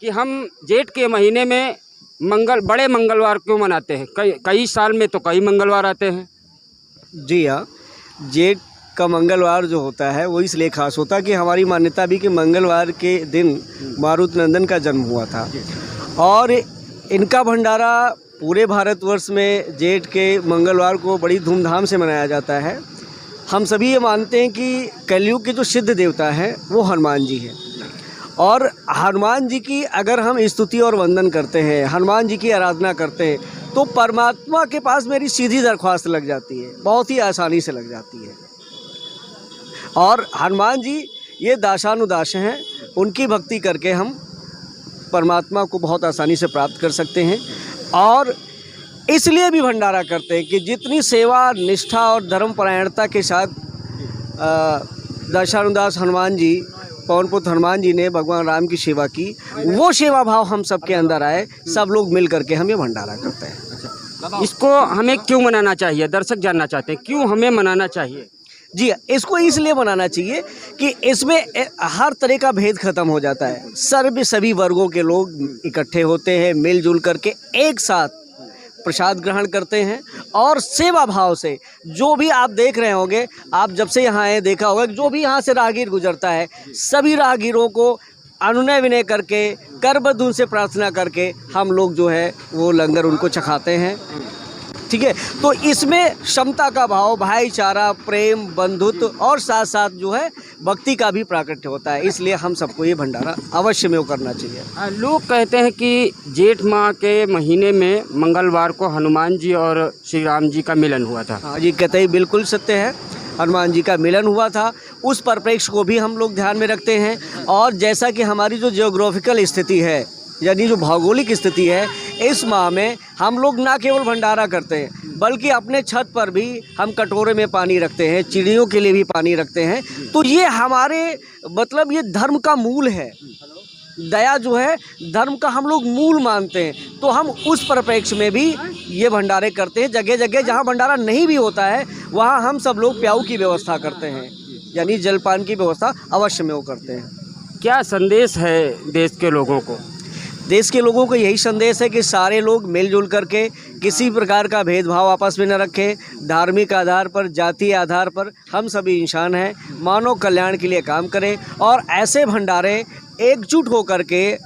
कि हम जेठ के महीने में बड़े मंगलवार क्यों मनाते हैं? कई साल में तो कई मंगलवार आते हैं। जी हाँ, जेठ का मंगलवार जो होता है वो इसलिए खास होता है कि हमारी मान्यता भी कि मंगलवार के दिन मारुति नंदन का जन्म हुआ था और इनका भंडारा पूरे भारतवर्ष में जेठ के मंगलवार को बड़ी धूमधाम से मनाया जाता है। हम सभी ये मानते हैं कि कलयुग के जो सिद्ध देवता हैं वो हनुमान जी हैं और हनुमान जी की अगर हम स्तुति और वंदन करते हैं, हनुमान जी की आराधना करते हैं, तो परमात्मा के पास मेरी सीधी दरख्वास्त लग जाती है, बहुत ही आसानी से लग जाती है। और हनुमान जी ये दासानुदास हैं, उनकी भक्ति करके हम परमात्मा को बहुत आसानी से प्राप्त कर सकते हैं। और इसलिए भी भंडारा करते हैं कि जितनी सेवा, निष्ठा और धर्मपरायणता के साथ दासानुदास हनुमान जी, पवन पुत्र हनुमान जी ने भगवान राम की सेवा की, वो सेवा भाव हम सबके अंदर आए, सब लोग मिल करके हम ये भंडारा करते हैं। इसको हमें क्यों मनाना चाहिए? दर्शक जानना चाहते हैं क्यों हमें मनाना चाहिए। जी, इसको इसलिए मनाना चाहिए कि इसमें हर तरह का भेद खत्म हो जाता है। सभी वर्गों के लोग इकट्ठे होते हैं, मिलजुल करके एक साथ प्रसाद ग्रहण करते हैं और सेवा भाव से जो भी आप देख रहे होंगे, आप जब से यहाँ आए देखा होगा, जो भी यहाँ से राहगीर गुजरता है, सभी राहगीरों को अनुनय विनय करके, कर बंधुन से प्रार्थना करके हम लोग जो है वो लंगर उनको चखाते हैं। ठीक है, तो इसमें क्षमता का भाव, भाईचारा, प्रेम, बंधुत्व और साथ साथ जो है भक्ति का भी प्राकट्य होता है। इसलिए हम सबको ये भंडारा अवश्य में करना चाहिए। लोग कहते हैं कि जेठ माह के महीने में मंगलवार को हनुमान जी और श्री राम जी का मिलन हुआ था। हाँ जी, कहते ही बिल्कुल सत्य है, हनुमान जी का मिलन हुआ था। उस परिप्रेक्ष्य को भी हम लोग ध्यान में रखते हैं। और जैसा कि हमारी जो जियोग्राफिकल स्थिति है, यानी जो भौगोलिक स्थिति है, इस माह में हम लोग ना केवल भंडारा करते हैं बल्कि अपने छत पर भी हम कटोरे में पानी रखते हैं, चिड़ियों के लिए भी पानी रखते हैं। तो ये हमारे मतलब ये धर्म का मूल है। दया जो है धर्म का हम लोग मूल मानते हैं। तो हम उस परिप्रेक्ष्य में भी ये भंडारे करते हैं। जगह जगह जहाँ भंडारा नहीं भी होता है वहाँ हम सब लोग प्याऊ की व्यवस्था करते हैं, यानी जलपान की व्यवस्था अवश्य में वो करते हैं। क्या संदेश है देश के लोगों को? देश के लोगों को यही संदेश है कि सारे लोग मिलजुल करके किसी प्रकार का भेदभाव आपस में न रखें। धार्मिक आधार पर, जातीय आधार पर हम सभी इंसान हैं, मानव कल्याण के लिए काम करें और ऐसे भंडारे एकजुट होकर के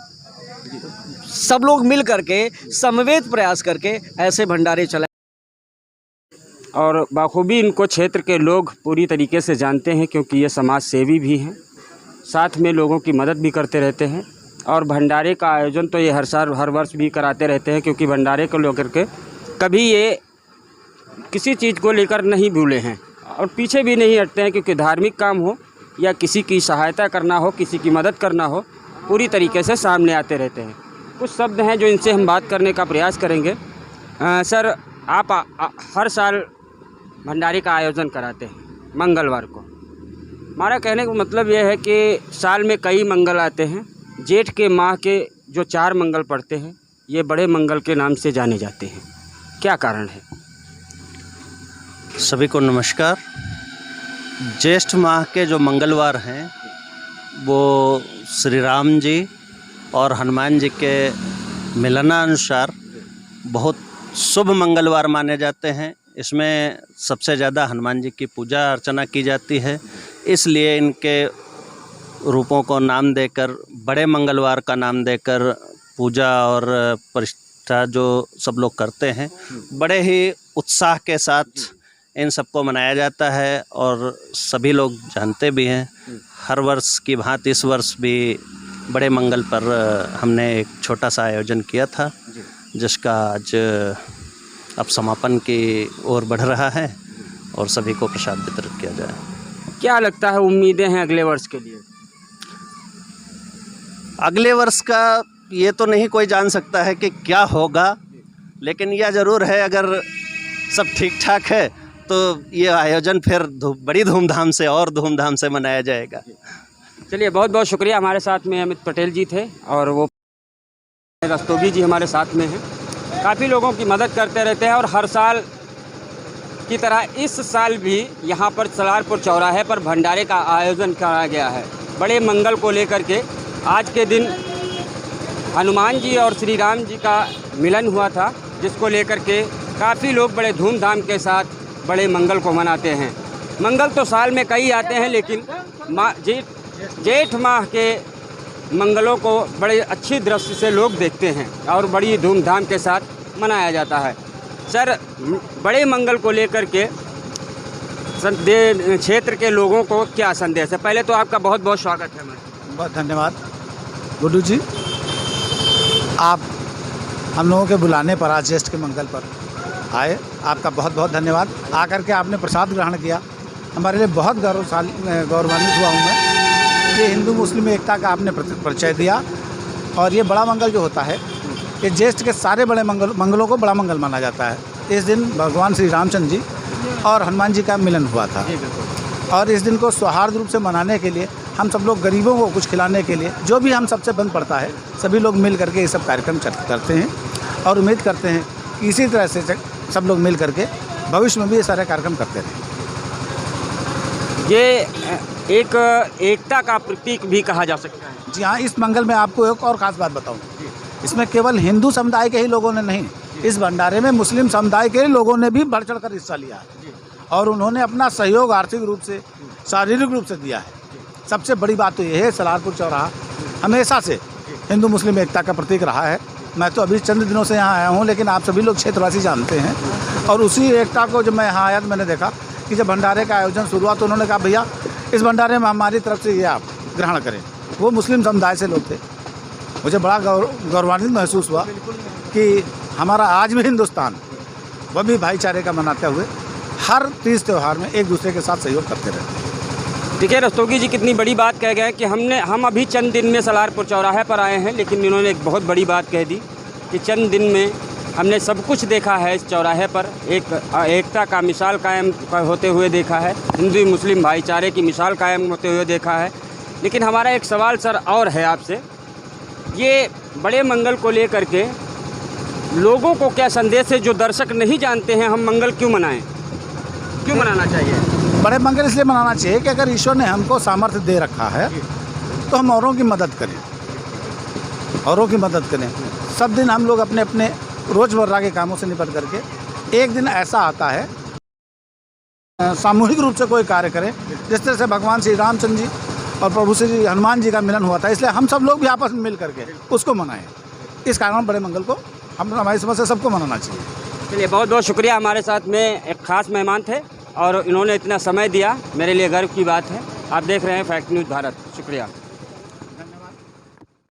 सब लोग मिल करके समवेत प्रयास करके ऐसे भंडारे चलाएं। और बाखूबी इनको क्षेत्र के लोग पूरी तरीके से जानते हैं क्योंकि ये समाज सेवी भी हैं, साथ में लोगों की मदद भी करते रहते हैं। और भंडारे का आयोजन तो ये हर वर्ष भी कराते रहते हैं क्योंकि भंडारे को लेकर के कभी ये किसी चीज़ को लेकर नहीं भूले हैं और पीछे भी नहीं हटते हैं। क्योंकि धार्मिक काम हो या किसी की सहायता करना हो, किसी की मदद करना हो, पूरी तरीके से सामने आते रहते हैं। कुछ शब्द हैं जो इनसे हम बात करने का प्रयास करेंगे। सर, आप हर साल भंडारे का आयोजन कराते हैं मंगलवार को। हमारा कहने का मतलब यह है कि साल में कई मंगल आते हैं। जेठ के माह के जो 4 मंगल पड़ते हैं ये बड़े मंगल के नाम से जाने जाते हैं, क्या कारण है? सभी को नमस्कार। ज्येष्ठ माह के जो मंगलवार हैं वो श्री राम जी और हनुमान जी के मिलनानुसार बहुत शुभ मंगलवार माने जाते हैं। इसमें सबसे ज़्यादा हनुमान जी की पूजा अर्चना की जाती है, इसलिए इनके रूपों को नाम देकर, बड़े मंगलवार का नाम देकर पूजा और प्रतिष्ठा जो सब लोग करते हैं, बड़े ही उत्साह के साथ इन सबको मनाया जाता है और सभी लोग जानते भी हैं। हर वर्ष की भांति इस वर्ष भी बड़े मंगल पर हमने एक छोटा सा आयोजन किया था, जिसका आज अब समापन की ओर बढ़ रहा है और सभी को प्रसाद वितरित किया जाए। क्या लगता है, उम्मीदें हैं अगले वर्ष के लिए? अगले वर्ष का ये तो नहीं कोई जान सकता है कि क्या होगा, लेकिन यह ज़रूर है अगर सब ठीक ठाक है तो ये आयोजन फिर बड़ी धूमधाम से और धूमधाम से मनाया जाएगा। चलिए, बहुत बहुत शुक्रिया। हमारे साथ में अमित पटेल जी थे और वो रस्तोगी जी हमारे साथ में हैं। काफ़ी लोगों की मदद करते रहते हैं और हर साल की तरह इस साल भी यहाँ पर सलारपुर चौराहे पर भंडारे का आयोजन कराया गया है। बड़े मंगल को लेकर के आज के दिन हनुमान जी और श्री राम जी का मिलन हुआ था, जिसको लेकर के काफ़ी लोग बड़े धूमधाम के साथ बड़े मंगल को मनाते हैं। मंगल तो साल में कई आते हैं, लेकिन जेठ माह के मंगलों को बड़े अच्छी दृष्टि से लोग देखते हैं और बड़ी धूमधाम के साथ मनाया जाता है। सर, बड़े मंगल को लेकर के क्षेत्र के लोगों को क्या संदेश है? पहले तो आपका बहुत बहुत स्वागत है। बहुत धन्यवाद गुड्डू जी, आप हम लोगों के बुलाने पर आज ज्येष्ठ के मंगल पर आए, आपका बहुत बहुत धन्यवाद। आकर के आपने प्रसाद ग्रहण किया, हमारे लिए बहुत गौरवान्वित हुआ हूँ मैं। ये हिंदू मुस्लिम एकता का आपने परिचय दिया। और ये बड़ा मंगल जो होता है, ये ज्येष्ठ के सारे बड़े मंगलों को बड़ा मंगल माना जाता है। इस दिन भगवान श्री रामचंद्र जी और हनुमान जी का मिलन हुआ था, और इस दिन को सौहार्द रूप से मनाने के लिए हम सब लोग गरीबों को कुछ खिलाने के लिए जो भी हम सबसे बंद पड़ता है, सभी लोग मिल करके ये सब कार्यक्रम करते हैं। और उम्मीद करते हैं कि इसी तरह से सब लोग मिल करके भविष्य में भी ये सारे कार्यक्रम करते रहें। ये एक एकता का प्रतीक भी कहा जा सकता है। जी हाँ, इस मंगल में आपको एक और ख़ास बात बताऊँ, इसमें केवल हिंदू समुदाय के ही लोगों ने नहीं, इस भंडारे में मुस्लिम समुदाय के लोगों ने भी बढ़ चढ़ कर हिस्सा लिया है, और उन्होंने अपना सहयोग आर्थिक रूप से, शारीरिक रूप से दिया है। सबसे बड़ी बात तो ये है, सलारपुर चौराहा हमेशा से हिंदू मुस्लिम एकता का प्रतीक रहा है। मैं तो अभी चंद दिनों से यहाँ आया हूँ, लेकिन आप सभी लोग क्षेत्रवासी जानते हैं। और उसी एकता को जब मैं यहाँ आया तो मैंने देखा कि जब भंडारे का आयोजन शुरू हुआ तो उन्होंने कहा, भैया इस भंडारे में हमारी तरफ से ये आप ग्रहण करें। वो मुस्लिम समुदाय से लोग थे। मुझे बड़ा गौरवान्वित महसूस हुआ कि हमारा आज भी हिंदुस्तान, वह भी भाईचारे का मनाते हुए हर तीज त्यौहार में एक दूसरे के साथ सहयोग करते रहते हैं। देखिए रस्तोगी जी कितनी बड़ी बात कह गए कि हम अभी चंद दिन में सलारपुर चौराहे पर आए हैं, लेकिन इन्होंने एक बहुत बड़ी बात कह दी कि चंद दिन में हमने सब कुछ देखा है। इस चौराहे पर एक एकता का मिसाल कायम होते हुए देखा है, हिंदू मुस्लिम भाईचारे की मिसाल कायम होते हुए देखा है। लेकिन हमारा एक सवाल सर और है आपसे, ये बड़े मंगल को लेकर के लोगों को क्या संदेश है? जो दर्शक नहीं जानते हैं, हम मंगल क्यों मनाएं, क्यों मनाना चाहिए? बड़े मंगल इसलिए मनाना चाहिए कि अगर ईश्वर ने हमको सामर्थ्य दे रखा है तो हम औरों की मदद करें, औरों की मदद करें। सब दिन हम लोग अपने अपने रोज़मर्रा के कामों से निपट करके एक दिन ऐसा आता है सामूहिक रूप से कोई कार्य करें। जिस तरह से भगवान श्री रामचंद्र जी और प्रभु श्री हनुमान जी का मिलन हुआ था, इसलिए हम सब लोग भी आपस में मिल करके उसको मनाएं। इस कारण बड़े मंगल को हम हमारी समझ से सबको मनाना चाहिए। चलिए, बहुत बहुत शुक्रिया। हमारे साथ में एक ख़ास मेहमान थे और इन्होंने इतना समय दिया, मेरे लिए गर्व की बात है। आप देख रहे हैं फैक्ट न्यूज़ भारत। शुक्रिया।